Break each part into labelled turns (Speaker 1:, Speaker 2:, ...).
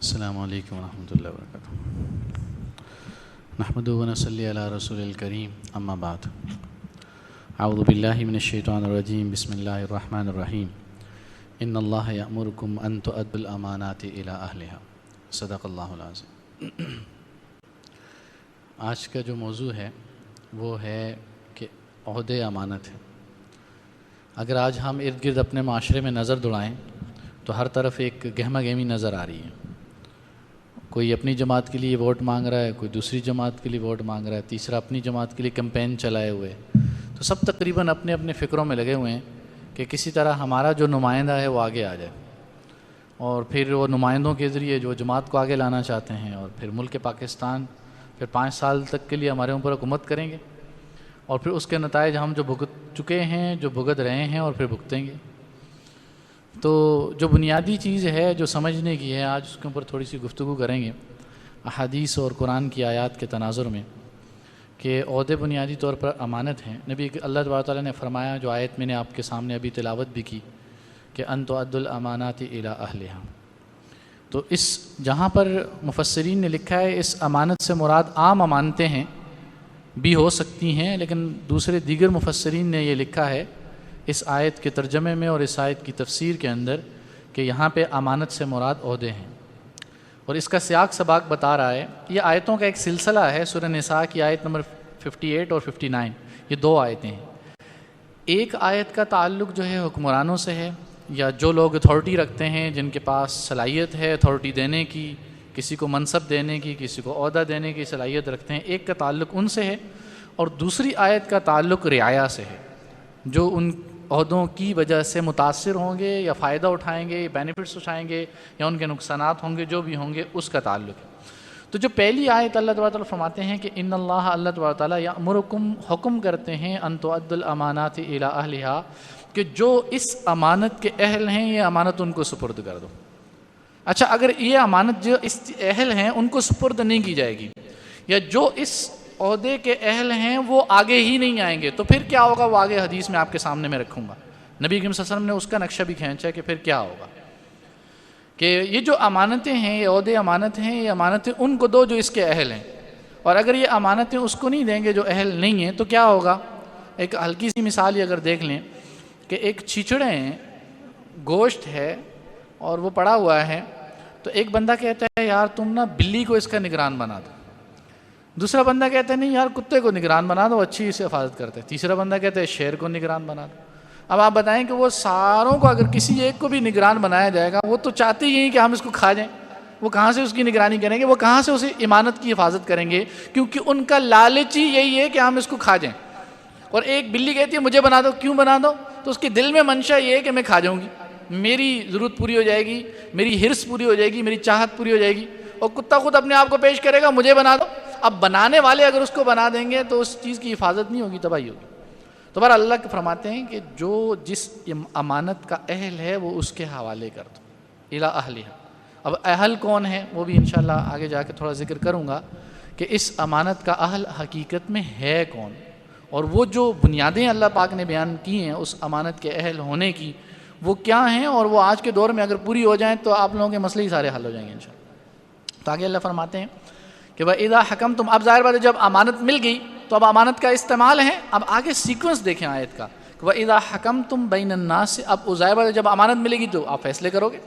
Speaker 1: السلام علیکم ورحمۃ اللہ وبرکاتہ۔ نحمدہ ونصلی علی رسول الکریم، اما بعد۔ اعوذ باللہ من الشیطان الرجیم، بسم اللہ الرحمن الرحیم۔ ان اللہ یأمرکم ان تؤدوا الامانات الی اہلہا، صدق اللہ العظیم۔ آج کا جو موضوع ہے وہ ہے کہ عہدے امانت ہے۔ اگر آج ہم ارد گرد اپنے معاشرے میں نظر دوڑائیں تو ہر طرف ایک گہما گہمی نظر آ رہی ہے۔ کوئی اپنی جماعت کے لیے ووٹ مانگ رہا ہے، کوئی دوسری جماعت کے لیے ووٹ مانگ رہا ہے، تیسرا اپنی جماعت کے لیے کمپین چلائے ہوئے، تو سب تقریباً اپنے اپنے فکروں میں لگے ہوئے ہیں کہ کسی طرح ہمارا جو نمائندہ ہے وہ آگے آ جائے، اور پھر وہ نمائندوں کے ذریعے جو جماعت کو آگے لانا چاہتے ہیں، اور پھر ملک پاکستان پھر 5 سال تک کے لیے ہمارے اوپر حکومت کریں گے، اور پھر اس کے نتائج ہم جو بھگت چکے ہیں، جو بھگت رہے ہیں، اور پھر بھگتیں گے۔ تو جو بنیادی چیز ہے جو سمجھنے کی ہے، آج اس کے اوپر تھوڑی سی گفتگو کریں گے احادیث اور قرآن کی آیات کے تناظر میں، کہ عہدے بنیادی طور پر امانت ہیں۔ نبی اللہ تبارک تعالیٰ نے فرمایا، جو آیت میں نے آپ کے سامنے ابھی تلاوت بھی کی، کہ ان تؤدوا الامانات الی اہلہا۔ تو اس جہاں پر مفسرین نے لکھا ہے اس امانت سے مراد عام امانتیں ہیں بھی ہو سکتی ہیں، لیکن دوسرے دیگر مفسرین نے یہ لکھا ہے اس آیت کے ترجمے میں اور اس آیت کی تفسیر کے اندر کہ یہاں پہ امانت سے مراد عہدے ہیں، اور اس کا سیاق سباق بتا رہا ہے۔ یہ آیتوں کا ایک سلسلہ ہے، سورہ نساء کی آیت نمبر 58 اور 59، یہ 2 آیتیں ہیں۔ ایک آیت کا تعلق جو ہے حکمرانوں سے ہے، یا جو لوگ اتھارٹی رکھتے ہیں، جن کے پاس صلاحیت ہے اتھارٹی دینے کی، کسی کو منصب دینے کی، کسی کو عہدہ دینے کی صلاحیت رکھتے ہیں، ایک کا تعلق ان سے ہے، اور دوسری آیت کا تعلق رعایا سے ہے، جو ان عہدوں کی وجہ سے متاثر ہوں گے یا فائدہ اٹھائیں گے، بینیفٹس اٹھائیں گے، یا ان کے نقصانات ہوں گے، جو بھی ہوں گے، اس کا تعلق ہے۔ تو جو پہلی آیت اللہ تبارک تعالیٰ فرماتے ہیں کہ ان اللہ تبارک تعالیٰ یأمرکم، حکم کرتے ہیں، ان تؤدوا الامانات الی اہلہا، کہ جو اس امانت کے اہل ہیں یہ امانت ان کو سپرد کر دو۔ اچھا، اگر یہ امانت جو اس اہل ہیں ان کو سپرد نہیں کی جائے گی، یا جو اس عہدے کے اہل ہیں وہ آگے ہی نہیں آئیں گے، تو پھر کیا ہوگا؟ وہ آگے حدیث میں آپ کے سامنے میں رکھوں گا۔ نبی کریم صلی اللہ علیہ وسلم نے اس کا نقشہ بھی کھینچا ہے کہ پھر کیا ہوگا، کہ یہ جو امانتیں ہیں، یہ عہدے امانت ہیں، یہ امانتیں ان کو دو جو اس کے اہل ہیں، اور اگر یہ امانتیں اس کو نہیں دیں گے جو اہل نہیں ہیں تو کیا ہوگا؟ ایک ہلکی سی مثال ہی اگر دیکھ لیں کہ ایک چھچڑے ہیں، گوشت ہے اور وہ پڑا ہوا ہے، تو ایک بندہ کہتا ہے یار تم نا بلی کو اس کا نگران بنا دو، دوسرا بندہ کہتا ہے نہیں یار کتے کو نگران بنا دو، اچھی اسے حفاظت کرتے ہیں، تیسرا بندہ کہتا ہے شیر کو نگران بنا دو۔ اب آپ بتائیں کہ وہ ساروں کو اگر کسی ایک کو بھی نگران بنایا جائے گا، وہ تو چاہتے ہی ہیں کہ ہم اس کو کھا جائیں، وہ کہاں سے اس کی نگرانی کریں گے، وہ کہاں سے اسے امانت کی حفاظت کریں گے، کیونکہ ان کا لالچ ہی یہی ہے کہ ہم اس کو کھا جائیں۔ اور ایک بلی کہتی ہے مجھے بنا دو، کیوں بنا دو؟ تو اس کے دل میں منشا یہ ہے کہ میں کھا جاؤں گی، میری ضرورت پوری ہو جائے گی، میری ہرس پوری ہو جائے گی، میری چاہت پوری ہو جائے گی۔ اور کتا خود اپنے آپ کو پیش کرے گا مجھے بنا دو۔ اب بنانے والے اگر اس کو بنا دیں گے تو اس چیز کی حفاظت نہیں ہوگی، تباہی ہوگی۔ تو بہرحال اللہ کے فرماتے ہیں کہ جو جس امانت کا اہل ہے وہ اس کے حوالے کر دو، الی اہلہا۔ اب اہل کون ہے وہ بھی انشاءاللہ آگے جا کے تھوڑا ذکر کروں گا کہ اس امانت کا اہل حقیقت میں ہے کون، اور وہ جو بنیادیں اللہ پاک نے بیان کی ہیں اس امانت کے اہل ہونے کی وہ کیا ہیں، اور وہ آج کے دور میں اگر پوری ہو جائیں تو آپ لوگوں کے مسئلے ہی سارے حل ہو جائیں گے انشاءاللہ۔ تو آگے اللہ فرماتے ہیں کہ وَإِذَا حَكَمْتُمْ، اب ظاہر بات ہے جب امانت مل گئی تو اب امانت کا استعمال ہے۔ اب آگے سیکوینس دیکھیں آیت کا، وَإِذَا حَكَمْتُمْ بَيْنَ النَّاسِ، اب ظاہر بات ہے جب امانت ملے گی تو آپ فیصلے کرو گے،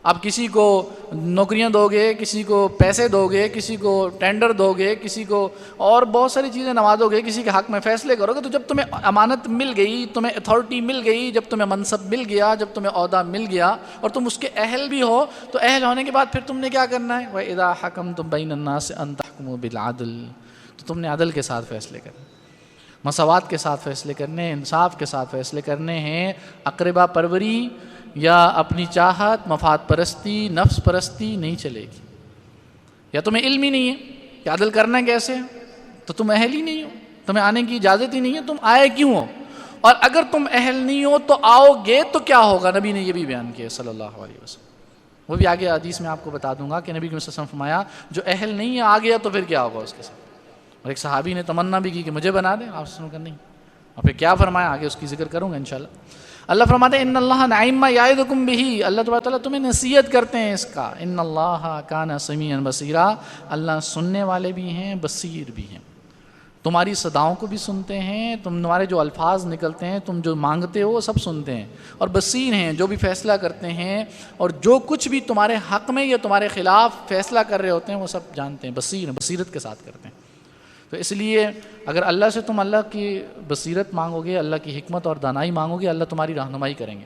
Speaker 1: اب کسی کو نوکریاں دو گے، کسی کو پیسے دو گے، کسی کو ٹینڈر دو گے، کسی کو اور بہت ساری چیزیں نوازو گے، کسی کے حق میں فیصلے کرو گے۔ تو جب تمہیں امانت مل گئی، تمہیں اتھارٹی مل گئی، جب تمہیں منصب مل گیا، جب تمہیں عہدہ مل گیا اور تم اس کے اہل بھی ہو، تو اہل ہونے کے بعد پھر تم نے کیا کرنا ہے؟ وَإِذَا حَكَمْتُمْ بَيْنَ النَّاسِ أَن تَحْكُمُوا بِالْعَدْلِ، تو تم نے عدل کے ساتھ فیصلے کرنے، مساوات کے ساتھ فیصلے کرنے، انصاف کے ساتھ فیصلے کرنے ہیں۔ اقربا پروری یا اپنی چاہت، مفاد پرستی، نفس پرستی نہیں چلے گی۔ یا تمہیں علم ہی نہیں ہے کہ عدل کرنا کیسے ہے، تو تم اہل ہی نہیں ہو، تمہیں آنے کی اجازت ہی نہیں ہے، تم آئے کیوں ہو؟ اور اگر تم اہل نہیں ہو تو آؤ گے تو کیا ہوگا؟ نبی نے یہ بھی بیان کیا صلی اللہ علیہ وسلم، وہ بھی آگے حدیث میں آپ کو بتا دوں گا کہ نبی صلی اللہ علیہ وسلم فرمایا جو اہل نہیں ہے آ گیا تو پھر کیا ہوگا اس کے ساتھ۔ اور ایک صحابی نے تمنا بھی کی کہ مجھے بنا دیں، آپ نے کہا نہیں، اور پھر کیا فرمایا آگے اس کی ذکر کروں گا انشاءاللہ۔ اللہ فرماتے ہیں ان اللہ نعم ما یعظکم بہ، اللہ تبارک تعالیٰ تمہیں نصیحت کرتے ہیں اس کا، ان اللہ کان سمیعا بصیرا، اللہ سننے والے بھی ہیں بصیر بھی ہیں، تمہاری صداؤں کو بھی سنتے ہیں، تمہارے جو الفاظ نکلتے ہیں، تم جو مانگتے ہو وہ سب سنتے ہیں، اور بصیر ہیں، جو بھی فیصلہ کرتے ہیں اور جو کچھ بھی تمہارے حق میں یا تمہارے خلاف فیصلہ کر رہے ہوتے ہیں وہ سب جانتے ہیں، بصیر ہیں، بصیرت کے ساتھ کرتے ہیں۔ تو اس لیے اگر اللہ سے تم اللہ کی بصیرت مانگو گے، اللہ کی حکمت اور دانائی مانگو گے، اللہ تمہاری رہنمائی کریں گے۔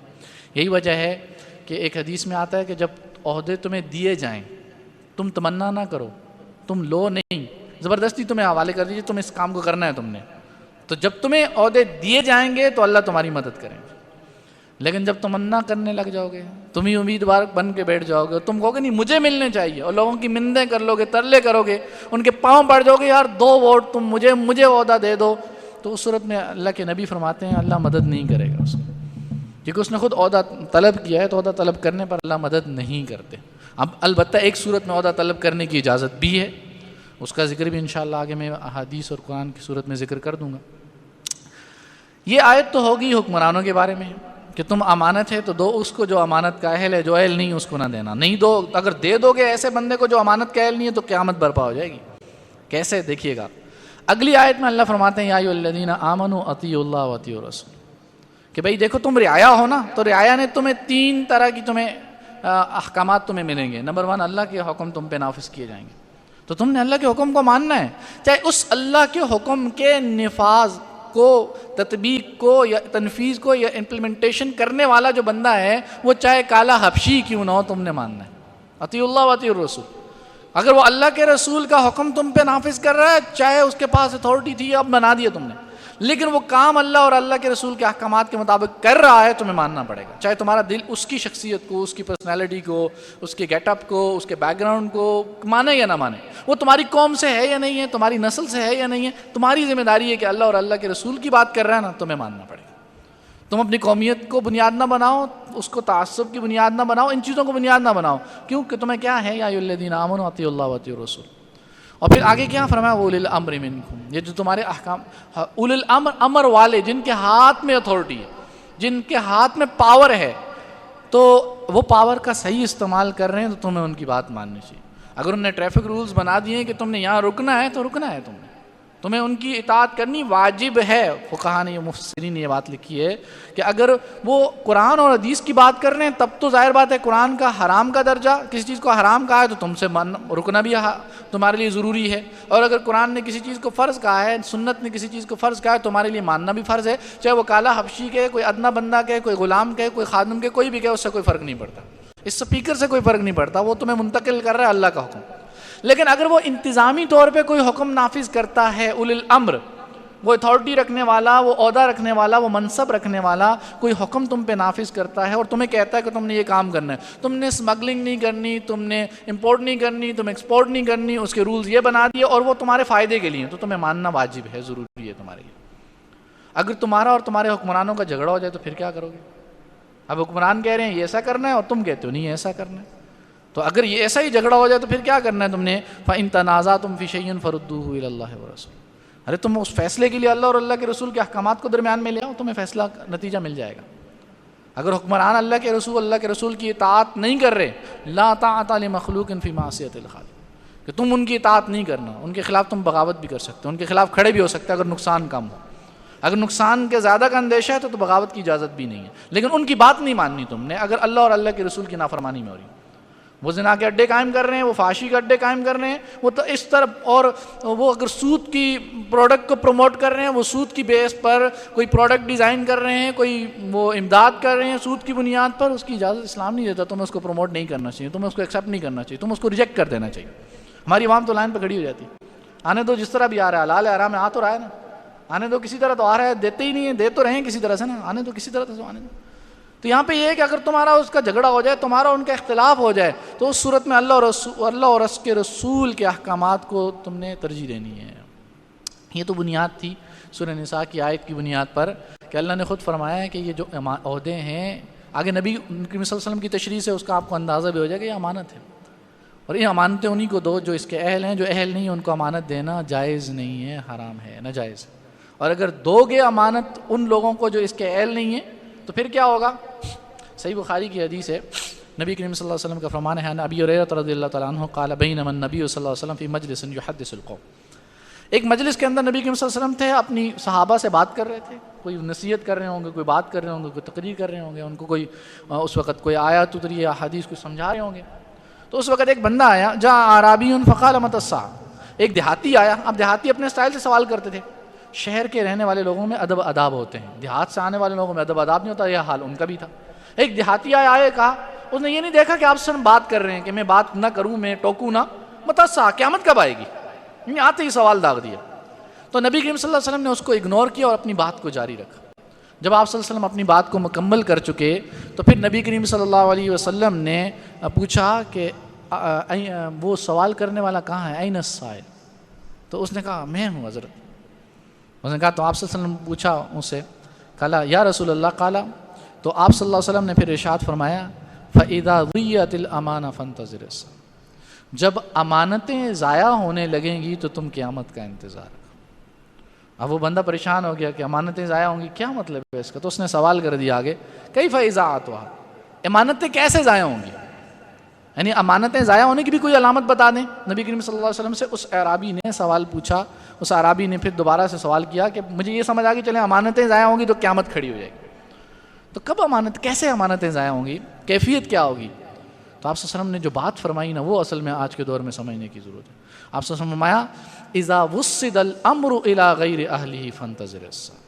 Speaker 1: یہی وجہ ہے کہ ایک حدیث میں آتا ہے کہ جب عہدے تمہیں دیے جائیں تم تمنا نہ کرو، تم لو نہیں، زبردستی تمہیں حوالے کر دیجیے، تم اس کام کو کرنا ہے تم نے، تو جب تمہیں عہدے دیے جائیں گے تو اللہ تمہاری مدد کریں گے۔ لیکن جب تمنا کرنے لگ جاؤ گے، تم ہی امیدوار بن کے بیٹھ جاؤ گے، تم کہو گے نہیں مجھے ملنے چاہیے، اور لوگوں کی منتیں کر لو گے، ترلے کرو گے، ان کے پاؤں پڑ جاؤ گے، یار 2 ووٹ تم مجھے عہدہ دے دو، تو اس صورت میں اللہ کے نبی فرماتے ہیں اللہ مدد نہیں کرے گا اس کو، کیونکہ اس نے خود عہدہ طلب کیا ہے، تو عہدہ طلب کرنے پر اللہ مدد نہیں کرتے۔ اب البتہ ایک صورت میں عہدہ طلب کرنے کی اجازت بھی ہے، اس کا ذکر بھی انشاءاللہ آگے میں احادیث اور قرآن کی صورت میں ذکر کر دوں گا۔ یہ آیت تو ہوگی حکمرانوں کے بارے میں کہ تم امانت ہے تو دو اس کو جو امانت کا اہل ہے، جو اہل نہیں اس کو نہ دینا، نہیں دو، اگر دے دو گے ایسے بندے کو جو امانت کا اہل نہیں ہے تو قیامت برپا ہو جائے گی۔ کیسے؟ دیکھیے گا اگلی آیت میں اللہ فرماتے ہیں یا ایھا الذین آمنوا اطیعوا اللہ واطیعوا الرسول، کہ بھائی دیکھو تم رعایا ہو نا، تو رعایا نے تمہیں 3 طرح کی احکامات تمہیں ملیں گے۔ نمبر 1 اللہ کے حکم تم پہ نافذ کیے جائیں گے، تو تم نے اللہ کے حکم کو ماننا ہے، چاہے اس اللہ کے حکم کے نفاذ کو، تطبیق کو یا تنفیذ کو یا امپلیمنٹیشن کرنے والا جو بندہ ہے وہ چاہے کالا حبشی کیوں نہ ہو، تم نے ماننا ہے۔ اطیعوا اللہ واطیعوا الرسول، اگر وہ اللہ کے رسول کا حکم تم پہ نافذ کر رہا ہے، چاہے اس کے پاس اتھارٹی تھی اب بنا دیا تم نے، لیکن وہ کام اللہ اور اللہ کے رسول کے احکامات کے مطابق کر رہا ہے، تمہیں ماننا پڑے گا، چاہے تمہارا دل اس کی شخصیت کو، اس کی پرسنالٹی کو، اس کے گیٹ اپ کو، اس کے بیک گراؤنڈ کو مانے یا نہ مانے، وہ تمہاری قوم سے ہے یا نہیں ہے، تمہاری نسل سے ہے یا نہیں ہے، تمہاری ذمہ داری ہے کہ اللہ اور اللہ کے رسول کی بات کر رہا ہے نا، تمہیں ماننا پڑے گا۔ تم اپنی قومیت کو بنیاد نہ بناؤ، اس کو تعصب کی بنیاد نہ بناؤ، ان چیزوں کو بنیاد نہ بناؤ، کیونکہ تمہیں کیا ہے یا ایھا الذین آمنوا اطیعوا اللہ واطیعوا الرسول۔ اور پھر آگے کیا فرمایا اولی الامر منکم، یہ جو تمہارے احکام، اولی الامر امر والے، جن کے ہاتھ میں اتھارٹی ہے، جن کے ہاتھ میں پاور ہے، تو وہ پاور کا صحیح استعمال کر رہے ہیں تو تمہیں ان کی بات ماننی چاہیے۔ اگر انہوں نے ٹریفک رولز بنا دیے ہیں کہ تم نے یہاں رکنا ہے تو رکنا ہے، تمہیں ان کی اطاعت کرنی واجب ہے۔ فقہاء نے، مفسرین نے یہ بات لکھی ہے کہ اگر وہ قرآن اور حدیث کی بات کر رہے ہیں تب تو ظاہر بات ہے قرآن کا حرام کا درجہ، کسی چیز کو حرام کہا ہے تو تم سے رکنا بھی تمہارے لیے ضروری ہے، اور اگر قرآن نے کسی چیز کو فرض کہا ہے، سنت نے کسی چیز کو فرض کہا ہے، تمہارے لیے ماننا بھی فرض ہے، چاہے وہ کالا حبشی کے، کوئی ادنا بندہ کے، کوئی غلام کے، کوئی خادم کے، کوئی بھی کہ، اس سے کوئی فرق نہیں پڑتا، اس سپیکر سے کوئی فرق نہیں پڑتا، وہ تمہیں منتقل کر رہا ہے اللہ کا حکم۔ لیکن اگر وہ انتظامی طور پہ کوئی حکم نافذ کرتا ہے، اولی الامر، وہ اتھارٹی رکھنے والا، وہ عہدہ رکھنے والا، وہ منصب رکھنے والا کوئی حکم تم پہ نافذ کرتا ہے اور تمہیں کہتا ہے کہ تم نے یہ کام کرنا ہے، تم نے اسمگلنگ نہیں کرنی، تم نے امپورٹ نہیں کرنی، تم ایکسپورٹ نہیں کرنی، اس کے رولز یہ بنا دیے اور وہ تمہارے فائدے کے لیے، تو تمہیں ماننا واجب ہے، ضروری ہے تمہارے لیے۔ اگر تمہارا اور تمہارے حکمرانوں کا جھگڑا ہو جائے تو پھر کیا کرو گے؟ اب حکمران کہہ رہے ہیں یہ ایسا کرنا ہے اور تم کہتے ہو نہیں ایسا کرنا ہے، تو اگر یہ ایسا ہی جھگڑا ہو جائے تو پھر کیا کرنا ہے تم نے؟ فَإِن تَنَازَعْتُمْ فِي شَيْءٍ فَرُدُّوهُ إِلَى اللَّهِ وَرَسُولِهِ، ارے تم اس فیصلے کے لیے اللہ اور اللہ کے رسول کے احکامات کو درمیان میں لے آؤ، تمہیں فیصلہ نتیجہ مل جائے گا۔ اگر حکمران اللہ کے رسول کی اطاعت نہیں کر رہے، لا طاعۃ لمخلوق فی معصیۃ الخالق، کہ تم ان کی اطاعت نہیں کرنا، ان کے خلاف تم بغاوت بھی کر سکتے ہو، ان کے خلاف کھڑے بھی ہو سکتے اگر نقصان کم ہو، اگر نقصان کے زیادہ کا اندیشہ ہے تو بغاوت کی اجازت بھی نہیں ہے، لیکن ان کی بات نہیں ماننی تم نے اگر اللہ اور اللہ کے رسول کی نافرمانی میں ہو رہی۔ وہ زنا کے اڈے قائم کر رہے ہیں، وہ فحاشی کے اڈے قائم کر رہے ہیں، وہ تو اس طرف، اور وہ اگر سود کی پروڈکٹ کو پروموٹ کر رہے ہیں، وہ سود کی بیس پر کوئی پروڈکٹ ڈیزائن کر رہے ہیں، کوئی وہ امداد کر رہے ہیں سود کی بنیاد پر، اس کی اجازت اسلام نہیں دیتا، تمہیں اس کو پروموٹ نہیں کرنا چاہیے، تمہیں اس کو ایکسیپٹ نہیں کرنا چاہیے، تم اس کو ریجیکٹ کر دینا چاہیے۔ ہماری عوام تو لائن پہ کھڑی ہو جاتی ہے، آنے دو جس طرح بھی آ رہا ہے، حلال ہے حرام ہے، آ تو رہا ہے نا، آنے دو، کسی طرح تو آ رہا ہے، دیتے ہی نہیں ہیں، دے تو رہے ہیں کسی طرح سے نا، آنے دو کسی طرح سے آنے دو۔ تو یہاں پہ یہ ہے کہ اگر تمہارا اس کا جھگڑا ہو جائے، تمہارا ان کا اختلاف ہو جائے، تو اس صورت میں اللہ اور اس کے رسول کے احکامات کو تم نے ترجیح دینی ہے۔ یہ تو بنیاد تھی سورہ نساء کی آیت کی بنیاد پر کہ اللہ نے خود فرمایا ہے کہ یہ جو عہدے ہیں، آگے نبی کریم صلی اللہ علیہ وسلم کی تشریح سے اس کا آپ کو اندازہ بھی ہو جائے گا، یہ امانت ہے، اور یہ امانتیں انہی کو دو جو اس کے اہل ہیں، جو اہل نہیں ہیں ان کو امانت دینا جائز نہیں ہے، حرام ہے، ناجائز ہے۔ اور اگر دو گے امانت ان لوگوں کو جو اس کے اہل نہیں ہیں، تو پھر کیا ہوگا؟ صحیح بخاری کی حدیث ہے، نبی کریم صلی اللہ علیہ وسلم کا فرمان ہے، ابی ہریرہ رضی اللہ تعالیٰ عنہ قال بینما النبی صلی اللہ علیہ وسلم فی مجلس یحدث القوم، ایک مجلس کے اندر نبی کریم صلی اللہ علیہ وسلم تھے، اپنی صحابہ سے بات کر رہے تھے، کوئی نصیحت کر رہے ہوں گے، کوئی بات کر رہے ہوں گے، کوئی تقریر کر رہے ہوں گے، ان کو کوئی اس وقت کوئی آیت اتری یا حدیث کو سمجھا رہے ہوں گے. تو اس وقت ایک بندہ آیا، جاء اعرابی فقال متی الساعة، ایک دیہاتی آیا. اب دیہاتی اپنے اسٹائل سے سوال کرتے تھے. شہر کے رہنے والے لوگوں میں ادب آداب ہوتے ہیں، دیہات سے آنے والے لوگوں میں ادب آداب نہیں ہوتا، یہ حال ان کا بھی تھا. ایک دیہاتی آیا کہا، اس نے یہ نہیں دیکھا کہ آپ سے بات کر رہے ہیں کہ میں بات نہ کروں، میں ٹوکوں نہ، متی الساعة، قیامت کب آئے گی؟ آتے ہی سوال داغ دیا. تو نبی کریم صلی اللہ علیہ وسلم نے اس کو اگنور کیا اور اپنی بات کو جاری رکھا. جب آپ صلی اللہ علیہ وسلم اپنی بات کو مکمل کر چکے تو پھر نبی کریم صلی اللہ علیہ وسلم نے پوچھا کہ وہ سوال کرنے والا کہاں ہے؟ این السائل؟ تو اس نے کہا میں ہوں حضرت. اس نے کہا تو آپ صلی اللہ علیہ وسلم پوچھا اس سے، کہا یا رسول اللہ، قال، تو آپ صلی اللہ علیہ وسلم نے پھر ارشاد فرمایا فَإِذَا ضِيَّتِ الْأَمَانَ فَانْتَظِرِ السَّاعَةَ، جب امانتیں ضائع ہونے لگیں گی تو تم قیامت کا انتظار کرو. اب وہ بندہ پریشان ہو گیا کہ امانتیں ضائع ہوں گی، کیا مطلب ہے اس کا؟ تو اس نے سوال کر دیا آگے، کیف اضاعتها، امانتیں کیسے ضائع ہوں گی؟ یعنی امانتیں ضائع ہونے کی بھی کوئی علامت بتا دیں. نبی کریم صلی اللہ علیہ وسلم سے اس اعرابی نے سوال پوچھا. اس اعرابی نے پھر دوبارہ سے سوال کیا کہ مجھے یہ سمجھ آ گئی چلیں امانتیں ضائع ہوں گی تو قیامت کھڑی ہو جائے گی. تو کب کیسے امانتیں ضائع ہوں گی؟ کیفیت کیا ہوگی؟ تو آپ صلی اللہ علیہ وسلم نے جو بات فرمائی نا، وہ اصل میں آج کے دور میں سمجھنے کی ضرورت ہے. آپ صلی اللہ علیہ وسلم نے فرمایا اذا وصد الامر الى غیر اہلہ فانتظر الساعة،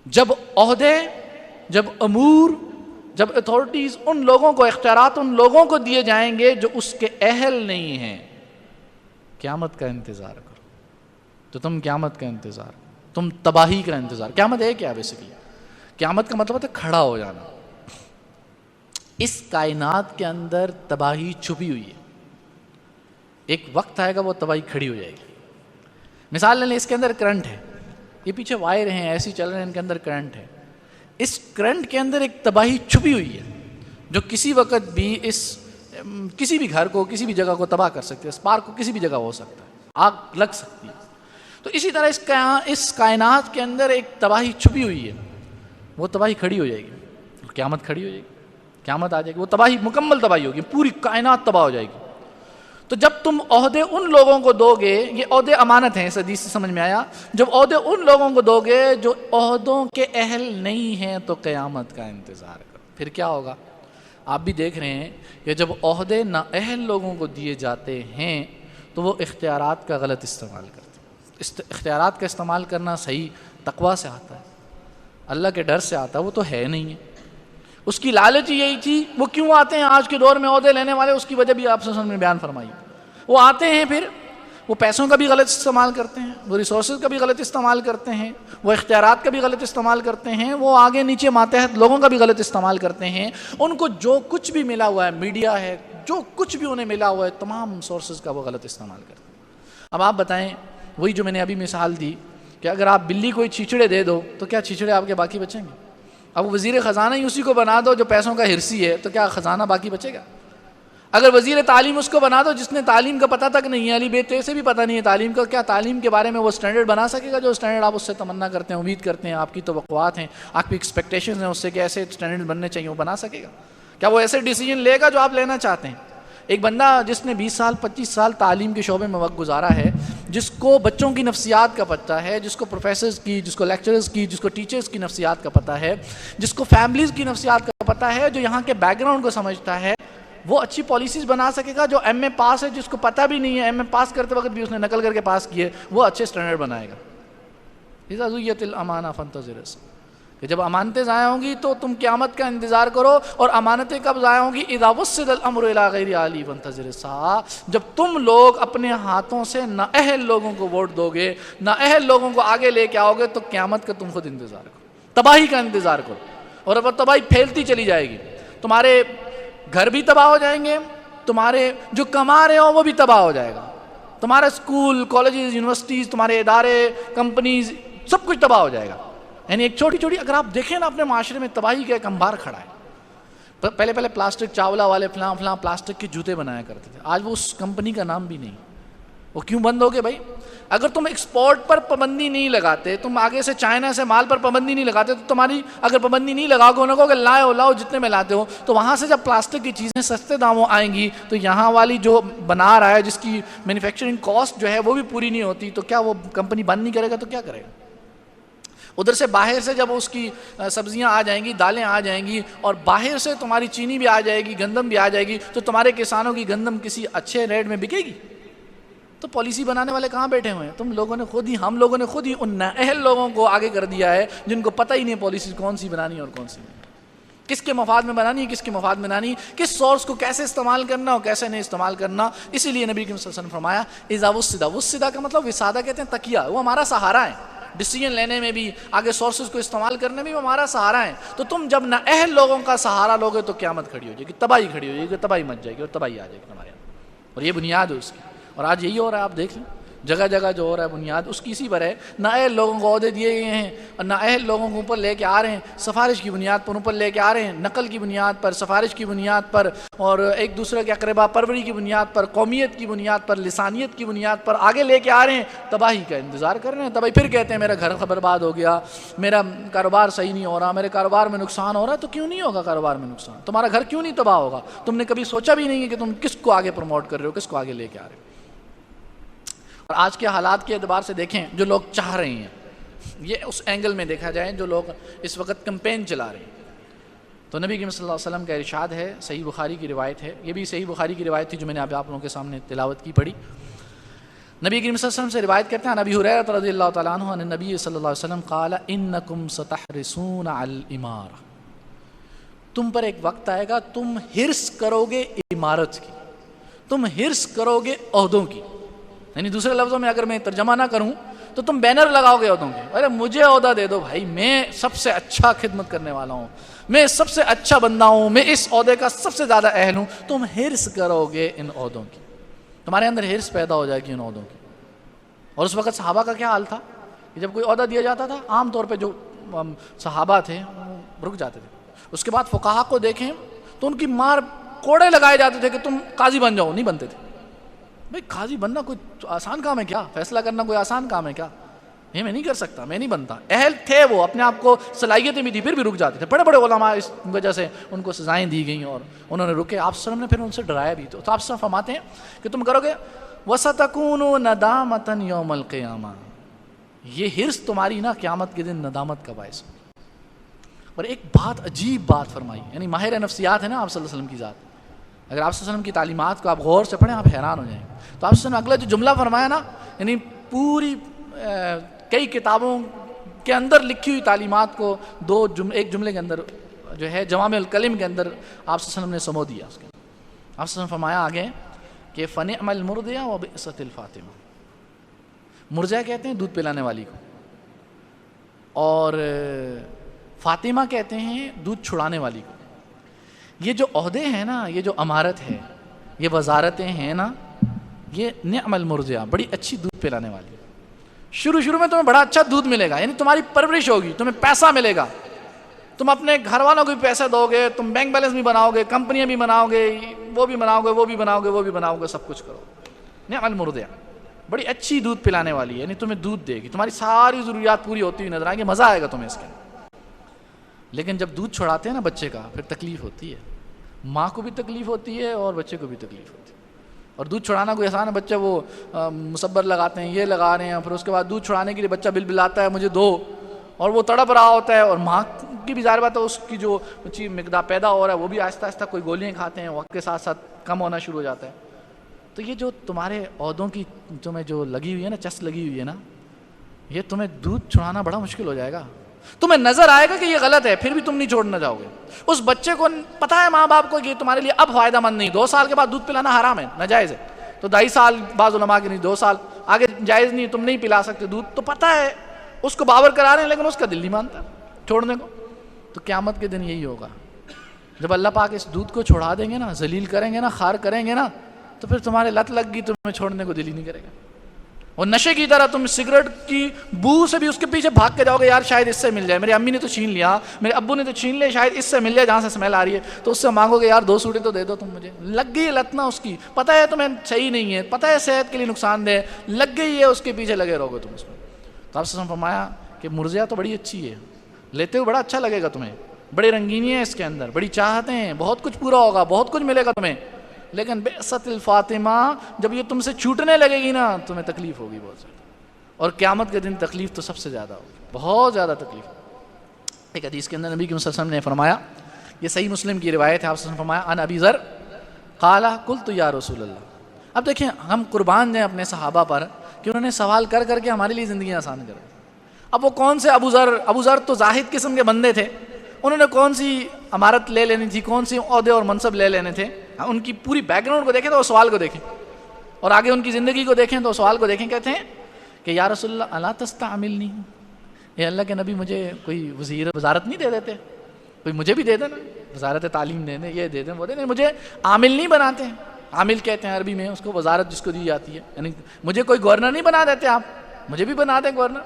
Speaker 1: جب عہدے، جب امور، جب اتھارٹیز ان لوگوں کو، اختیارات ان لوگوں کو دیے جائیں گے جو اس کے اہل نہیں ہیں، قیامت کا انتظار کرو. تو تم قیامت کا انتظار، تم تباہی کا انتظار. قیامت ہے کیا بیسیکلی؟ قیامت کا مطلب ہوتا ہے کھڑا ہو جانا. اس کائنات کے اندر تباہی چھپی ہوئی ہے، ایک وقت آئے گا وہ تباہی کھڑی ہو جائے گی. مثال لے لیں، اس کے اندر کرنٹ ہے، یہ پیچھے وائر ہیں ایسی چل رہے ہیں، ان کے اندر کرنٹ ہے. اس کرنٹ کے اندر ایک تباہی چھپی ہوئی ہے جو کسی وقت بھی کسی بھی گھر کو، کسی بھی جگہ کو تباہ کر سکتی ہے. اسپارک کو کسی بھی جگہ ہو سکتا ہے، آگ لگ سکتی ہے. تو اسی طرح اس کائنات کے اندر ایک تباہی چھپی ہوئی ہے، وہ تباہی کھڑی ہو جائے گی، قیامت کھڑی ہو جائے گی، قیامت آ جائے گی. وہ تباہی مکمل تباہی ہوگی، پوری کائنات تباہ ہو جائے گی. تو جب تم عہدے ان لوگوں کو دو گے، یہ عہدے امانت ہیں، اس حدیث سے سمجھ میں آیا، جب عہدے ان لوگوں کو دو گے جو عہدوں کے اہل نہیں ہیں تو قیامت کا انتظار کرو. پھر کیا ہوگا؟ آپ بھی دیکھ رہے ہیں کہ جب عہدے نااہل لوگوں کو دیے جاتے ہیں تو وہ اختیارات کا غلط استعمال کرتے ہیں. اختیارات کا استعمال کرنا صحیح تقویٰ سے آتا ہے، اللہ کے ڈر سے آتا ہے، وہ تو ہے نہیں ہے. اس کی لالچ یہی تھی. وہ کیوں آتے ہیں آج کے دور میں عہدے لینے والے؟ اس کی وجہ بھی آپ سے نے بیان فرمائی. وہ آتے ہیں، پھر وہ پیسوں کا بھی غلط استعمال کرتے ہیں، وہ ریسورسز کا بھی غلط استعمال کرتے ہیں، وہ اختیارات کا بھی غلط استعمال کرتے ہیں، وہ آگے نیچے ماتحت لوگوں کا بھی غلط استعمال کرتے ہیں. ان کو جو کچھ بھی ملا ہوا ہے، میڈیا ہے، جو کچھ بھی انہیں ملا ہوا ہے، تمام سورسز کا وہ غلط استعمال کرتے ہیں. اب آپ بتائیں، وہی جو میں نے ابھی مثال دی کہ اگر آپ بلی کوئی چیچڑے دے دو تو کیا چیچڑے آپ کے باقی بچیں گے؟ اب وزیر خزانہ ہی اسی کو بنا دو جو پیسوں کا ہرسی ہے، تو کیا خزانہ باقی بچے گا؟ اگر وزیر تعلیم اس کو بنا دو جس نے تعلیم کا پتہ تک نہیں ہے، علی بے تے سے بھی پتہ نہیں ہے تعلیم کا، کیا تعلیم کے بارے میں وہ سٹینڈرڈ بنا سکے گا جو سٹینڈرڈ آپ اس سے تمنا کرتے ہیں، امید کرتے ہیں، آپ کی توقعات ہیں، آپ کی ایکسپیکٹیشنز ہیں اس سے کہ ایسے سٹینڈرڈ بننے چاہیے، وہ بنا سکے گا؟ کیا وہ ایسے ڈیسیجن لے گا جو آپ لینا چاہتے ہیں؟ ایک بندہ جس نے 20 سال 25 سال تعلیم کے شعبے میں وقت گزارا ہے، جس کو بچوں کی نفسیات کا پتہ ہے، جس کو پروفیسرز کی، جس کو لیکچررز کی، جس کو ٹیچرز کی نفسیات کا پتہ ہے، جس کو فیملیز کی نفسیات کا پتہ ہے، جو یہاں کے بیک گراؤنڈ کو سمجھتا ہے، وہ اچھی پالیسیز بنا سکے گا. جو ایم اے پاس ہے، جس کو پتہ بھی نہیں ہے، ایم اے پاس کرتے وقت بھی اس نے نقل کر کے پاس کیے، وہ اچھے سٹینڈرڈ بنائے گا. اذا ضیعت الامانہ فانتظر الساعة، کہ جب امانتیں ضائع ہوں گی تو تم قیامت کا انتظار کرو. اور امانتیں کب ضائع ہوں گی؟ اذا وصل الامر الى غیر اہلہ فانتظر الساعة، جب تم لوگ اپنے ہاتھوں سے نااہل لوگوں کو ووٹ دو گے، نااہل لوگوں کو آگے لے کے آؤ گے، تو قیامت کا تم خود انتظار کرو، تباہی کا انتظار کرو. اور اب تباہی پھیلتی چلی جائے گی. تمہارے گھر بھی تباہ ہو جائیں گے، تمہارے جو کما رہے ہو وہ بھی تباہ ہو جائے گا، تمہارا اسکول، کالجز، یونیورسٹیز، تمہارے ادارے، کمپنیز، سب کچھ تباہ ہو جائے گا. یعنی ایک چھوٹی چھوٹی، اگر آپ دیکھیں نا اپنے معاشرے میں تباہی کا ایک انبار کھڑا ہے. پہلے پلاسٹک چاولہ والے فلاں پلاسٹک کے جوتے بنایا کرتے تھے، آج وہ اس کمپنی کا نام بھی نہیں، وہ کیوں بند ہو گئے بھائی؟ اگر تم ایکسپورٹ پر پابندی نہیں لگاتے، تم آگے سے چائنا سے مال پر پابندی نہیں لگاتے، تو تمہاری اگر پابندی نہیں لگاؤ گے، انہوں کو کہ لاؤ جتنے میں لاتے ہو، تو وہاں سے جب پلاسٹک کی چیزیں سستے داموں آئیں گی تو یہاں والی جو بنا رہا ہے، جس کی مینوفیکچرنگ کاسٹ جو ہے وہ بھی پوری نہیں ہوتی، تو کیا وہ کمپنی بند نہیں کرے گا تو کیا کرے گا؟ ادھر سے باہر سے جب اس کی سبزیاں آ جائیں گی، دالیں آ جائیں گی، اور باہر سے تمہاری چینی بھی آ جائے گی، گندم بھی آ جائے گی، تو تمہارے کسانوں کی گندم کسی اچھے ریٹ میں بکے گی؟ تو پالیسی بنانے والے کہاں بیٹھے ہوئے ہیں؟ تم لوگوں نے خود ہی، ہم لوگوں نے خود ہی ان نااہل لوگوں کو آگے کر دیا ہے جن کو پتہ ہی نہیں پالیسی کون سی بنانی ہے اور کون سی نہیں، کس کے مفاد میں بنانی ہے، کس کے مفاد میں بنانی، کس سورس کو کیسے استعمال کرنا اور کیسے نہیں استعمال کرنا۔ اسی لیے نبی کریم صلی اللہ علیہ وسلم نے فرمایا اذا وسدا، وسدا کا مطلب وسادہ کہتے ہیں تکیہ، وہ ہمارا سہارا ہے، ڈیسیجن لینے میں بھی، آگے سورسز کو استعمال کرنے میں بھی ہمارا سہارا ہے۔ تو تم جب نااہل لوگوں کا سہارا لوگے تو قیامت کھڑی ہو جائے گی، تباہی کھڑی ہو جائے گی، تباہی مچ جائے گی اور تباہی آ جائے گی تمہارے یہاں، اور یہ بنیاد ہے اس کی۔ اور آج یہی ہو رہا ہے، آپ دیکھ لیں جگہ جگہ جو ہو رہا ہے بنیاد اس کی اسی پر ہے۔ نااہل لوگوں کو عہدے دیے گئے ہیں اور نااہل لوگوں کو اوپر لے کے آ رہے ہیں، سفارش کی بنیاد پر اوپر لے کے آ رہے ہیں، نقل کی بنیاد پر، سفارش کی بنیاد پر، اور ایک دوسرے کے اقربا پروری کی بنیاد پر، قومیت کی بنیاد پر، لسانیت کی بنیاد پر آگے لے کے آ رہے ہیں، تباہی کا انتظار کر رہے ہیں۔ تباہی پھر کہتے ہیں میرا گھر برباد ہو گیا، میرا کاروبار صحیح نہیں ہو رہا، میرے کاروبار میں نقصان ہو رہا ہے۔ تو کیوں نہیں ہوگا کاروبار میں نقصان؟ تمہارا گھر کیوں نہیں تباہ ہوگا؟ تم نے کبھی سوچا بھی نہیں ہے کہ تم کس کو آگے پروموٹ کر رہے ہو، کس کو آگے لے کے آ رہے ہو؟ اور آج کے حالات کے اعتبار سے دیکھیں، جو لوگ چاہ رہے ہیں، یہ اس اینگل میں دیکھا جائے، جو لوگ اس وقت کمپین چلا رہے ہیں، تو نبی کریم صلی اللہ علیہ وسلم کا ارشاد ہے، صحیح بخاری کی روایت ہے، یہ بھی صحیح بخاری کی روایت تھی جو میں نے آپ لوگوں کے سامنے تلاوت کی پڑھی۔ نبی کریم صلی اللہ علیہ وسلم سے روایت کرتے ہیں، نبی ہریرہ رضی اللہ تعالیٰ عنہ ان نبی صلی اللہ علیہ وسلم قال انکم ستحرسون علی الامارہ، تم پر ایک وقت آئے گا تم حرص کرو گے امارت کی، تم حرص کرو گے عہدوں کی۔ یعنی دوسرے لفظوں میں اگر میں ترجمہ نہ کروں تو تم بینر لگاؤ گے عہدوں کے، ارے مجھے عہدہ دے دو بھائی، میں سب سے اچھا خدمت کرنے والا ہوں، میں سب سے اچھا بندہ ہوں، میں اس عہدے کا سب سے زیادہ اہل ہوں۔ تم حرص کرو گے ان عہدوں کی، تمہارے اندر حرص پیدا ہو جائے گی ان عہدوں کی۔ اور اس وقت صحابہ کا کیا حال تھا کہ جب کوئی عہدہ دیا جاتا تھا، عام طور پہ جو صحابہ تھے وہ رک جاتے تھے۔ اس کے بعد فقہا کو دیکھیں تو ان کی مار کوڑے لگائے جاتے تھے کہ تم قاضی بن جاؤ، نہیں بنتے تھے۔ بھائی قاضی بننا کوئی آسان کام ہے کیا؟ فیصلہ کرنا کوئی آسان کام ہے کیا؟ یہ میں نہیں کر سکتا، میں نہیں بنتا۔ اہل تھے وہ، اپنے آپ کو صلاحیتیں بھی تھی، پھر بھی رک جاتے تھے۔ بڑے بڑے علماء اس وجہ سے ان کو سزائیں دی گئیں اور انہوں نے رکے۔ آپ صلی اللہ علیہ وسلم نے پھر ان سے ڈرایا بھی، تو آپ صلی اللہ علیہ وسلم فرماتے ہیں کہ تم کرو گے وَسَتَكُونُ نَدَامَةً يَوْمَ الْقِيَامَةِ، یہ حرص تمہاری نا قیامت کے دن ندامت کا باعث ہوگی۔ اور ایک بات، عجیب بات فرمائی، یعنی ماہر نفسیات ہے نا آپ صلی اللہ علیہ وسلم کی ذات، اگر آپ صلی اللہ علیہ وسلم کی تعلیمات کو آپ غور سے پڑھیں آپ حیران ہو جائیں گے۔ تو آپ صلی اللہ علیہ وسلم اگلا جو جملہ فرمایا نا، یعنی پوری کئی کتابوں کے اندر لکھی ہوئی تعلیمات کو ایک جملے کے اندر جو ہے جوامع الکلم کے اندر آپ صلی اللہ علیہ وسلم نے سمو دیا۔ اس کے آپ صلی اللہ علیہ وسلم فرمایا آگے کہ فَنِعْمَ الْمُرْضِعَ وَبِئْسَتِ الْفَاطِمَةِ، مرضع کہتے ہیں دودھ پلانے والی کو، اور فاطمہ کہتے ہیں دودھ چھڑانے والی کو۔ یہ جو عہدے ہیں نا، یہ جو امارت ہے، یہ وزارتیں ہیں نا، یہ نعم المرضعہ، بڑی اچھی دودھ پلانے والی۔ شروع میں تمہیں بڑا اچھا دودھ ملے گا، یعنی تمہاری پرورش ہوگی، تمہیں پیسہ ملے گا، تم اپنے گھر والوں کو بھی پیسے دو گے، تم بینک بیلنس بھی بناؤ گے، کمپنیاں بھی بناؤ گے، وہ بھی بناؤ گے، وہ بھی بناؤ گے، وہ بھی بناؤ گے، سب کچھ کرو۔ نعم المرضعہ، بڑی اچھی دودھ پلانے والی ہے، یعنی تمہیں دودھ دے گی، تمہاری ساری ضروریات پوری ہوتی ہوئی نظر آئیں گی، مزہ آئے گا تمہیں اس کے۔ لیکن جب دودھ چھڑاتے ہیں نا بچے کا، پھر تکلیف ہوتی ہے، ماں کو بھی تکلیف ہوتی ہے اور بچے کو بھی تکلیف ہوتی ہے۔ اور دودھ چھڑانا کوئی آسان ہے؟ بچے وہ مصبر لگاتے ہیں، یہ لگا رہے ہیں، پھر اس کے بعد دودھ چھڑانے کے لیے بچہ بلبلاتا ہے مجھے دو، اور وہ تڑپ رہا ہوتا ہے، اور ماں کی بھی ظاہر بات ہے اس کی جو چیز مقدار پیدا ہو رہا ہے وہ بھی آہستہ آہستہ کوئی گولیاں کھاتے ہیں، وقت کے ساتھ ساتھ کم ہونا شروع ہو جاتا ہے۔ تو یہ جو تمہارے عہدوں کی تمہیں جو لگی ہوئی ہے نا، چسپ لگی ہوئی ہے نا، یہ تمہیں دودھ چھڑانا بڑا مشکل ہو جائے گا۔ تمہیں نظر آئے گا کہ یہ غلط ہے، پھر بھی تم نہیں چھوڑنا چاہو گے۔ اس بچے کو پتا ہے ماں باپ کو کہ تمہارے لیے اب فائدہ مند نہیں، 2 سال کے بعد دودھ پلانا حرام ہے، ناجائز ہے، تو 2.5 سال بعض علماء کے نہیں، 2 سال آگے جائز نہیں، تم نہیں پلا سکتے دودھ، تو پتا ہے اس کو باور کرا رہے ہیں، لیکن اس کا دل نہیں مانتا چھوڑنے کو۔ تو قیامت کے دن یہی ہوگا، جب اللہ پاک اس دودھ کو چھوڑا دیں گے نا، ذلیل کریں گے نا، خار کریں گے نا، تو پھر تمہارے لت لگ گئی، تمہیں چھوڑنے کو دل ہی نہیں کرے گا۔ اور نشے کی طرح تم سگریٹ کی بو سے بھی اس کے پیچھے بھاگ کے جاؤ گے، یار شاید اس سے مل جائے، میری امی نے تو چھین لیا، میرے ابو نے تو چھین لیا، شاید اس سے مل جائے جہاں سے اسمیل آ رہی ہے، تو اس سے مانگو گے یار 2 سوٹے تو دے دو تم مجھے، لگ گئی لت نا اس کی، پتہ ہے تمہیں صحیح نہیں ہے، پتہ ہے صحت کے لیے نقصان دہ، لگ گئی ہے اس کے پیچھے لگے رہو گے تم اس میں۔ تو آپ نے فرمایا کہ مرضیہ تو بڑی اچھی ہے، لیتے ہوئے بڑا اچھا لگے گا تمہیں، بڑی رنگینی ہے اس کے اندر، بڑی چاہتیں ہیں، بہت کچھ پورا ہوگا، بہت کچھ ملے گا تمہیں، لیکن بعثت الفاطمہ جب یہ تم سے چھوٹنے لگے گی نا تمہیں تکلیف ہوگی بہت زیادہ، اور قیامت کے دن تکلیف تو سب سے زیادہ ہوگی، بہت زیادہ تکلیف۔ ایک حدیث کے اندر نبی صلی اللہ علیہ وسلم نے فرمایا، یہ صحیح مسلم کی روایت ہے، آپ نے فرمایا ان ابی ذر قال قلت یا رسول اللہ۔ اب دیکھیں ہم قربان جائیں اپنے صحابہ پر کہ انہوں نے سوال کر کر کے ہمارے لیے زندگی آسان کر دی۔ اب وہ کون سے ابو ذر تو زاہد قسم کے بندے تھے، انہوں نے کون سی امارت لے لینی تھی، کون سی عہدے اور منصب لے لینے تھے، ان کی پوری بیک گراؤنڈ کو دیکھیں تو وہ سوال کو دیکھیں، اور آگے ان کی زندگی کو دیکھیں تو سوال کو دیکھیں، کہتے ہیں کہ یا رسول اللہ الا تستعملنی، اے اللہ کے نبی مجھے کوئی وزارت نہیں دے دیتے، کوئی مجھے بھی دے دینا، وزارت تعلیم دے دیں، یہ دے دیں وہ دے دیں، مجھے عامل نہیں بناتے ہیں، عامل کہتے ہیں عربی میں اس کو، وزارت جس کو دی جاتی ہے، یعنی مجھے کوئی گورنر نہیں بنا دیتے آپ، مجھے بھی بنا دیں گورنر۔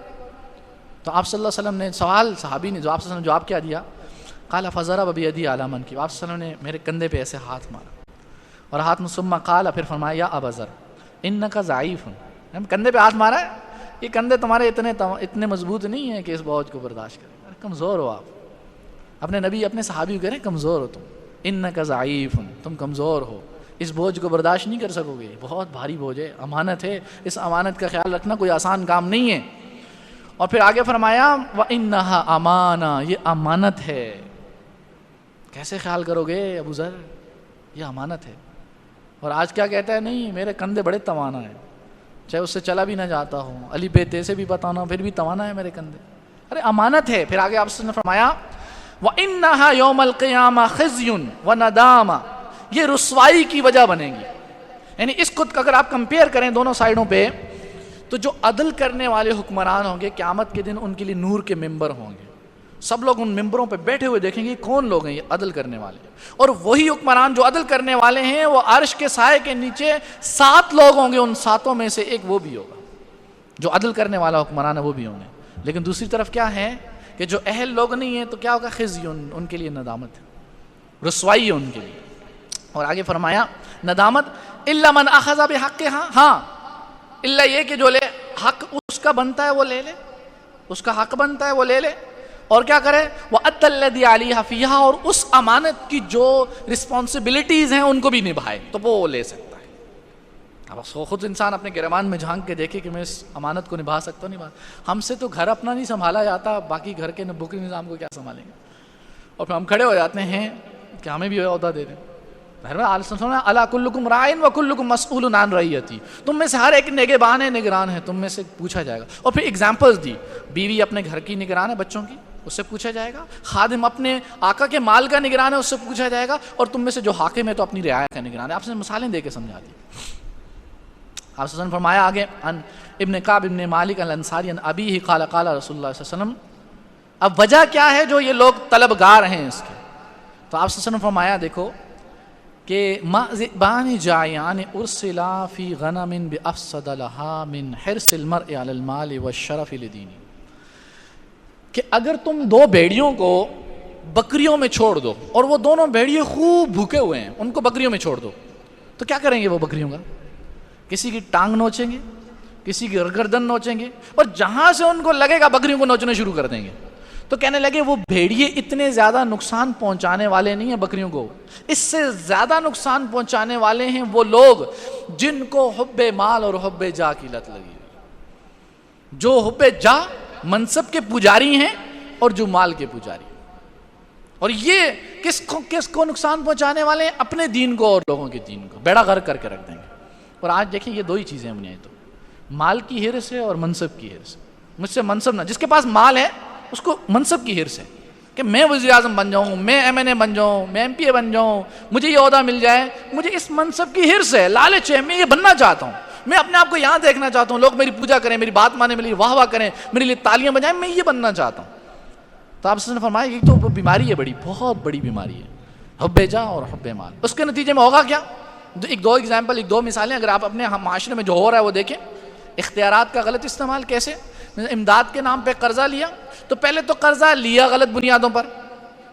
Speaker 1: تو آپ صلی اللہ علیہ وسلم نے سوال، صحابی نے جو آپ صلی اللہ علیہ وسلم جواب کیا دیا، قال فضرب بیدی علی منکبی، آپ صلی اللہ علیہ وسلم نے میرے کندھے پہ ایسے ہاتھ مارا، اور ہاتھ میں ثم قال، پھر فرمایا یا ابا ذر انک ضعیف، کندھے پہ ہاتھ مارا ہے، یہ کندھے تمہارے اتنے مضبوط نہیں ہیں کہ اس بوجھ کو برداشت کریں، کمزور ہو آپ، اپنے نبی اپنے صحابی کو کہہ رہے ہیں کمزور ہو تم، انک ضعیف، تم کمزور ہو، اس بوجھ کو برداشت نہیں کر سکو گے، بہت بھاری بوجھ ہے، امانت ہے، اس امانت کا خیال رکھنا کوئی آسان کام نہیں ہے۔ اور پھر آگے فرمایا وَإِنَّهَا أَمَانَةٌ، یہ امانت ہے، کیسے خیال کرو گے ابو ذر، یہ امانت ہے۔ اور آج کیا کہتا ہے، نہیں میرے کندھے بڑے توانا ہیں، چاہے اس سے چلا بھی نہ جاتا ہوں، علی بیتے سے بھی بتانا پھر بھی توانا ہے میرے کندھے، ارے امانت ہے۔ پھر آگے آپ نے فرمایا وَإِنَّهَا يَوْمَ الْقِيَامَةِ خِزْيٌ وَنَدَامَةٌ، یہ رسوائی کی وجہ بنے گی۔ یعنی اس کو اگر آپ کمپیئر کریں دونوں سائیڈوں پہ، تو جو عدل کرنے والے حکمران ہوں گے قیامت کے دن ان کے لیے نور کے ممبر ہوں گے، سب لوگ ان ممبروں پہ بیٹھے ہوئے دیکھیں گے کون لوگ ہیں یہ عدل کرنے والے، اور وہی حکمران جو عدل کرنے والے ہیں وہ عرش کے سائے کے نیچے 7 لوگ ہوں گے، ان 7 میں سے ایک وہ بھی ہوگا جو عدل کرنے والا حکمران ہے، وہ بھی ہوں گے۔ لیکن دوسری طرف کیا ہے کہ جو اہل لوگ نہیں ہیں تو کیا ہوگا، خزی، ان کے لیے ندامت ہے، رسوائی ہے ان کے لیے۔ اور آگے فرمایا ندامت الا من اخذ بحقها، ہاں الا یہ کہ جو لے حق اس کا بنتا ہے وہ لے لے، اس کا حق بنتا ہے وہ لے لے، اور کیا کرے وَأَدَّ الَّذِي عَلَيْهَا فِيهَا، اور اس امانت کی جو رسپانسبلٹیز ہیں ان کو بھی نبھائے تو وہ لے سکتا ہے۔ اب خود انسان اپنے گریبان میں جھانک کے دیکھے کہ میں اس امانت کو نبھا سکتا ہوں، نہیں، ہم سے تو گھر اپنا نہیں سنبھالا جاتا، باقی گھر کے بکری نظام کو کیا سنبھالیں گے، اور پھر ہم کھڑے ہو جاتے ہیں کہ ہمیں بھی عہدہ دے دیں۔ الا کلکم راعٍ وکلکم مسئول عن رعیتہ، تم میں سے ہر ایک نگہبان ہے، نگران ہے، تم میں سے پوچھا جائے گا۔ اور پھر اگزامپلز دی، بیوی اپنے گھر کی نگران ہے بچوں کی، اس سے پوچھا جائے گا، خادم اپنے آقا کے مال کا نگران ہے، اس سے پوچھا جائے گا، اور تم میں سے جو حاکم ہے تو اپنی رعایا کا نگران ہے۔ آپ نے مثالیں دے کے سمجھا دی۔ آپ نے فرمایا آگے ان ابن کعب ابن مالک الانصاری ان ابیہ قال قال رسول اللہ صلی اللہ علیہ وسلم، اب وجہ کیا ہے جو یہ لوگ طلبگار ہیں اس کے، تو آپ نے فرمایا دیکھو کہ ما ذئبان جائعان ارسلا فی غنم بافسد لها من حرص المرء علی المال والشرف لدینہ، کہ اگر تم 2 بھیڑیوں کو بکریوں میں چھوڑ دو اور وہ دونوں بھیڑیے خوب بھوکے ہوئے ہیں، ان کو بکریوں میں چھوڑ دو، تو کیا کریں گے وہ بکریوں کا، کسی کی ٹانگ نوچیں گے، کسی کی گردن نوچیں گے، اور جہاں سے ان کو لگے گا بکریوں کو نوچنا شروع کر دیں گے۔ تو کہنے لگے وہ بھیڑیے اتنے زیادہ نقصان پہنچانے والے نہیں ہیں بکریوں کو، اس سے زیادہ نقصان پہنچانے والے ہیں وہ لوگ جن کو حب مال اور حب جاہ کی لت لگی ہوئی، جو حب جاہ منصب کے پجاری ہیں اور جو مال کے پجاری ہیں۔ اور یہ کس کو نقصان پہنچانے والے ہیں، اپنے دین کو اور لوگوں کے دین کو بیڑا غرق کر کے رکھ دیں گے۔ اور آج دیکھیں یہ 2 ہی چیزیں ہیں تو مال کی حرص ہے اور منصب کی حرص۔ مجھ سے منصب نہ، جس کے پاس مال ہے اس کو منصب کی حرص ہے کہ میں وزیر اعظم بن جاؤں، میں ایم این اے بن جاؤں، میں ایم پی اے بن جاؤں، مجھے یہ عہدہ مل جائے، مجھے اس منصب کی حرص ہے، لالچ ہے، میں یہ بننا چاہتا ہوں، میں اپنے آپ کو یہاں دیکھنا چاہتا ہوں، لوگ میری پوجا کریں، میری بات مانیں، میری واہ واہ کریں، میرے لیے تالیاں بجائیں، میں یہ بننا چاہتا ہوں۔ تو آپ نے فرمایا یہ تو بیماری ہے، بڑی بہت بڑی بیماری ہے، حب جاہ اور حب مال۔ اس کے نتیجے میں ہوگا کیا، 2 ایگزامپل، 2 مثالیں اگر آپ اپنے معاشرے میں جو ہو رہا ہے وہ دیکھیں۔ اختیارات کا غلط استعمال کیسے؟ امداد کے نام پہ قرضہ لیا، تو پہلے تو قرضہ لیا غلط بنیادوں پر،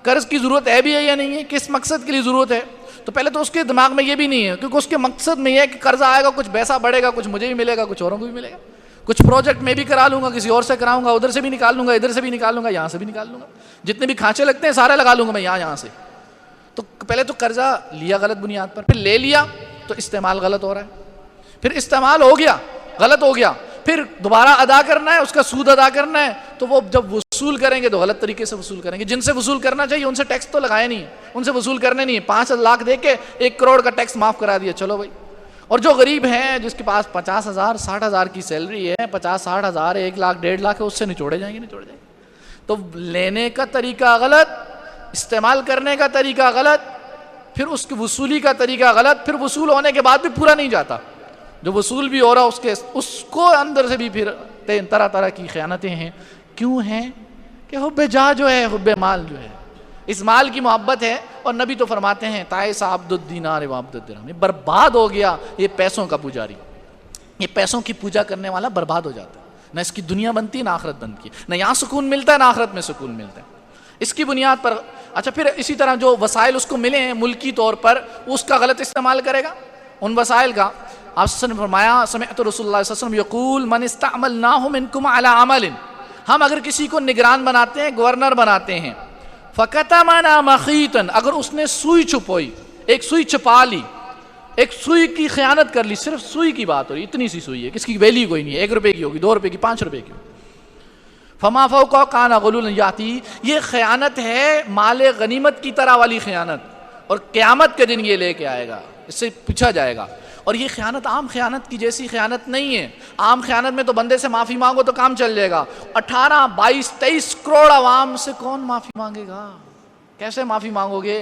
Speaker 1: قرض کی ضرورت ہے بھی ہے یا نہیں ہے، کس مقصد کے لیے ضرورت ہے، تو پہلے تو اس کے دماغ میں یہ بھی نہیں ہے، کیونکہ اس کے مقصد میں یہ ہے کہ قرضہ آئے گا، کچھ پیسہ بڑھے گا، کچھ مجھے بھی ملے گا، کچھ اوروں کو بھی ملے گا، کچھ پروجیکٹ میں بھی کرا لوں گا، کسی اور سے کراؤں گا، ادھر سے بھی نکال لوں گا، ادھر سے بھی نکال لوں گا، یہاں سے بھی نکال لوں گا، جتنے بھی کھانچے لگتے ہیں سارے لگا لوں گا میں یہاں سے۔ تو پہلے تو قرضہ لیا غلط بنیاد پر، پھر لے لیا تو استعمال غلط ہو رہا ہے، پھر استعمال ہو گیا غلط ہو گیا، پھر دوبارہ ادا کرنا ہے، اس کا سود ادا کرنا ہے، تو وہ جب وصول کریں گے تو غلط طریقے سے وصول کریں گے، جن سے وصول کرنا چاہیے ان سے ٹیکس تو لگایا نہیں، ان سے وصول کرنے نہیں ہے، 5 لاکھ دے کے 1 کروڑ کا ٹیکس معاف کرا دیا، چلو بھائی۔ اور جو غریب ہیں جس کے پاس 50,000 60,000 کی سیلری ہے، 50-60,000 1 لاکھ 1.5 لاکھ ہے، اس سے نچوڑے جائیں گے۔ تو لینے کا طریقہ غلط، استعمال کرنے کا طریقہ غلط، پھر اس کی وصولی کا طریقہ غلط، پھر وصول ہونے کے بعد بھی پورا نہیں جاتا، جو وصول بھی ہو رہا اس کو اندر سے بھی پھر طرح طرح کی خیانتیں ہیں۔ کیوں ہیں؟ کہ حب جاہ جو ہے، حب مال جو ہے، اس مال کی محبت ہے، اور نبی تو فرماتے ہیں تائس عبد الدینار و عبد الدرہم، برباد ہو گیا یہ پیسوں کا پجاری، یہ پیسوں کی پوجا کرنے والا برباد ہو جاتا ہے، نہ اس کی دنیا بنتی نہ آخرت بنتی ہے، نہ یہاں سکون ملتا ہے نہ آخرت میں سکون ملتا ہے، اس کی بنیاد پر۔ اچھا، پھر اسی طرح جو وسائل اس کو ملے ہیں ملکی طور پر، اس کا غلط استعمال کرے گا ان وسائل کا۔ آپ نے فرمایا سمعت رسول اللہ صلی اللہ علیہ وسلم یقول من استعملناہ منکم علی عمل، ہم اگر کسی کو نگران بناتے ہیں، گورنر بناتے ہیں، فکتمنا مخیطا، اگر اس نے سوئی چھپوئی، ایک سوئی چھپا لی، ایک سوئی کی خیانت کر لی، صرف سوئی کی بات ہو رہی، اتنی سی سوئی ہے، کس کی ویلیو کوئی نہیں ہے، 1 روپے کی ہوگی، 2 روپے کی، 5 روپے کی، فما فوقہ کان غلولا یاتی، یہ خیانت ہے مال غنیمت کی طرح والی خیانت، اور قیامت کے دن یہ لے کے آئے گا، اس سے پوچھا جائے گا۔ اور یہ خیانت عام خیانت کی جیسی خیانت نہیں ہے، عام خیانت میں تو بندے سے معافی مانگو تو کام چل جائے گا، 18 22 23 کروڑ عوام سے کون معافی مانگے گا؟ کیسے معافی مانگو گے؟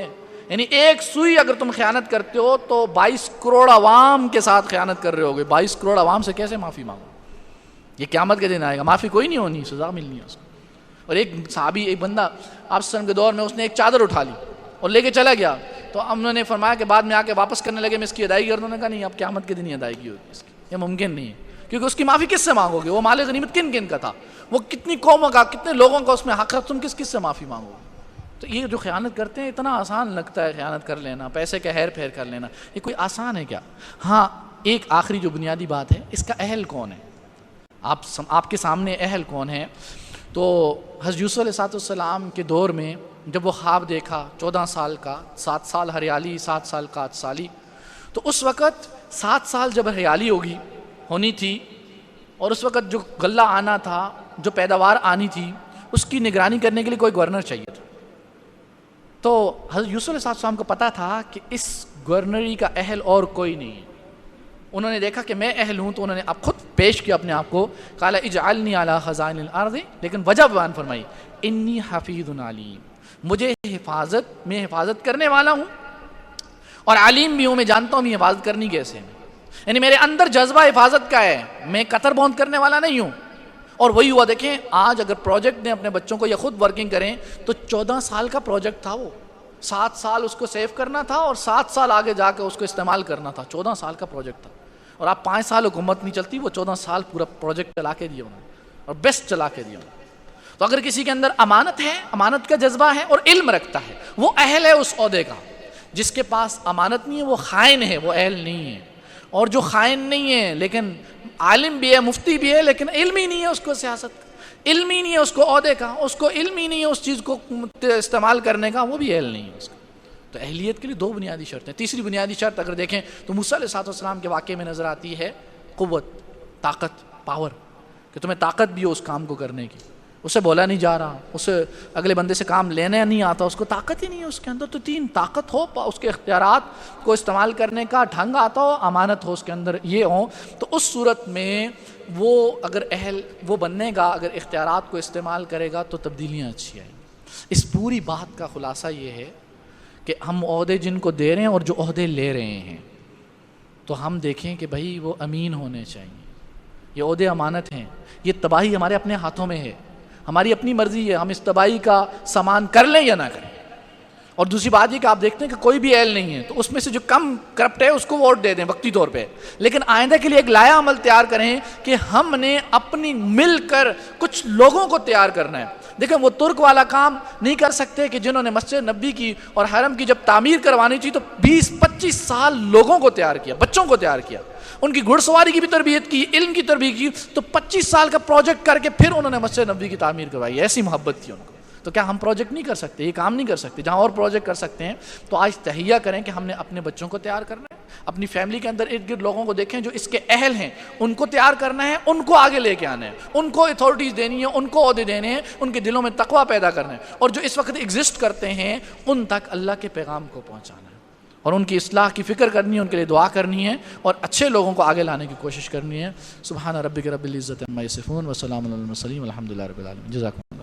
Speaker 1: یعنی ایک سوئی اگر تم خیانت کرتے ہو تو 22 کروڑ عوام کے ساتھ خیانت کر رہے ہوگے، 22 کروڑ عوام سے کیسے معافی مانگو؟ یہ قیامت کے دن آئے گا، معافی کوئی نہیں ہونی، سزا ملنی ہے اس کو۔ اور ایک صحابی، ایک بندہ آپ صلی اللہ علیہ وسلم کے دور میں، اس نے ایک چادر اٹھا لی اور لے کے چلا گیا، تو انہوں نے فرمایا کہ بعد میں آ کے واپس کرنے لگے میں اس کی ادائیگی کر دوں، نے کہا نہیں، اب قیامت کے دن ہی ادائیگی ہوگی اس کی، یہ ممکن نہیں ہے، کیونکہ اس کی معافی کس سے مانگو گے؟ وہ مال غنیمت کن کن کا تھا، وہ کتنی قوموں کا، کتنے لوگوں کا اس میں حق ہے، تم کس کس سے معافی مانگو گے؟ تو یہ جو خیانت کرتے ہیں، اتنا آسان لگتا ہے خیانت کر لینا، پیسے کا ہیر پھیر کر لینا، یہ کوئی آسان ہے کیا؟ ہاں، ایک آخری جو بنیادی بات ہے، اس کا اہل کون ہے؟ آپ کے سامنے اہل کون ہے؟ تو حضرت یوسف علیہ السلام کے دور میں جب وہ خواب دیکھا 14 سال کا، 7 سال ہریالی، 7 سال کاج سالی، تو اس وقت 7 سال جب ہریالی ہونی تھی، اور اس وقت جو غلہ آنا تھا، جو پیداوار آنی تھی، اس کی نگرانی کرنے کے لیے کوئی گورنر چاہیے تھا۔ تو حضرت یوسف علیہ السلام کو پتا تھا کہ اس گورنری کا اہل اور کوئی نہیں ہے، انہوں نے دیکھا کہ میں اہل ہوں، تو انہوں نے اب خود پیش کیا اپنے آپ کو، قال اجعلنی علی خزائن الارض، لیکن وجہ بیان فرمائی، انی حفیظ علیم، مجھے میں حفاظت کرنے والا ہوں اور علیم بھی ہوں، میں جانتا ہوں میں حفاظت کرنی کیسے ہے، یعنی میرے اندر جذبہ حفاظت کا ہے، میں قطر بوند کرنے والا نہیں ہوں۔ اور وہی ہوا، دیکھیں آج اگر پروجیکٹ دیں اپنے بچوں کو یا خود ورکنگ کریں، تو 14 سال کا پروجیکٹ تھا، وہ 7 سال اس کو سیو کرنا تھا اور 7 سال آگے جا کے اس کو استعمال کرنا تھا، 14 سال کا پروجیکٹ تھا، اور آپ 5 سال حکومت نہیں چلتی، وہ 14 سال پورا پروجیکٹ چلا کے دیا انہوں نے، اور بیسٹ چلا کے دیا انہوں نے۔ تو اگر کسی کے اندر امانت ہے، امانت کا جذبہ ہے اور علم رکھتا ہے، وہ اہل ہے اس عہدے کا۔ جس کے پاس امانت نہیں ہے وہ خائن ہے، وہ اہل نہیں ہے۔ اور جو خائن نہیں ہے لیکن عالم بھی ہے، مفتی بھی ہے، لیکن علم ہی نہیں ہے اس کو سیاست کا، علم ہی نہیں ہے اس کو عہدے کا، اس کو علم ہی نہیں ہے اس چیز کو استعمال کرنے کا، وہ بھی اہل نہیں ہے اس کا۔ تو اہلیت کے لیے 2 بنیادی شرطیں۔ تیسری بنیادی شرط اگر دیکھیں تو موسیٰ علیہ السلام کے واقعے میں نظر آتی ہے قوت، طاقت، پاور، کہ تمہیں طاقت بھی ہو اس کام کو کرنے کی، اسے بولا نہیں جا رہا، اسے اگلے بندے سے کام لینے نہیں آتا، اس کو طاقت ہی نہیں ہے اس کے اندر۔ تو 3 طاقت ہو، اس کے اختیارات کو استعمال کرنے کا ڈھنگ آتا ہو، امانت ہو اس کے اندر، یہ ہو، تو اس صورت میں وہ اگر اہل وہ بننے گا، اگر اختیارات کو استعمال کرے گا تو تبدیلیاں اچھی آئیں گی۔ اس پوری بات کا خلاصہ یہ ہے کہ ہم عہدے جن کو دے رہے ہیں اور جو عہدے لے رہے ہیں، تو ہم دیکھیں کہ بھائی وہ امین ہونے چاہیے، یہ عہدے امانت ہیں، یہ تباہی ہمارے اپنے ہاتھوں میں ہے، ہماری اپنی مرضی ہے ہم اس تباہی کا سامان کر لیں یا نہ کریں۔
Speaker 2: اور دوسری بات یہ کہ آپ دیکھتے ہیں کہ کوئی بھی اہل نہیں ہے تو اس میں سے جو کم کرپٹ ہے اس کو ووٹ دے دیں وقتی طور پہ، لیکن آئندہ کے لیے ایک لائحہ عمل تیار کریں کہ ہم نے اپنی مل کر کچھ لوگوں کو تیار کرنا ہے۔ دیکھیں وہ ترک والا کام نہیں کر سکتے کہ جنہوں نے مسجد نبی کی اور حرم کی جب تعمیر کروانی تھی تو 20-25 سال لوگوں کو تیار کیا، بچوں کو تیار کیا، ان کی گھڑ سواری کی بھی تربیت کی، علم کی تربیت کی، تو 25 سال کا پروجیکٹ کر کے پھر انہوں نے مسجد نبی کی تعمیر کروائی، ایسی محبت تھی ان کو۔ تو کیا ہم پروجیکٹ نہیں کر سکتے، یہ کام نہیں کر سکتے؟ جہاں اور پروجیکٹ کر سکتے ہیں تو آج تہیہ کریں کہ ہم نے اپنے بچوں کو تیار کرنا ہے، اپنی فیملی کے اندر ارد گرد لوگوں کو دیکھیں جو اس کے اہل ہیں، ان کو تیار کرنا ہے، ان کو آگے لے کے آنا ہے، ان کو اتھارٹیز دینی ہے، ان کو عہدے دینے ہیں، ان کے دلوں میں تقویٰ پیدا کرنا ہے، اور جو اس وقت ایگزسٹ کرتے ہیں ان تک اللہ کے پیغام کو پہنچانا ہے، اور ان کی اصلاح کی فکر کرنی ہے، ان کے لیے دعا کرنی ہے، اور اچھے لوگوں کو آگے لانے کی کوشش کرنی ہے۔ سبحان ربک رب العزت عما یصفون وسلام علی المرسلین والحمد للہ رب العالمین۔ جزاکم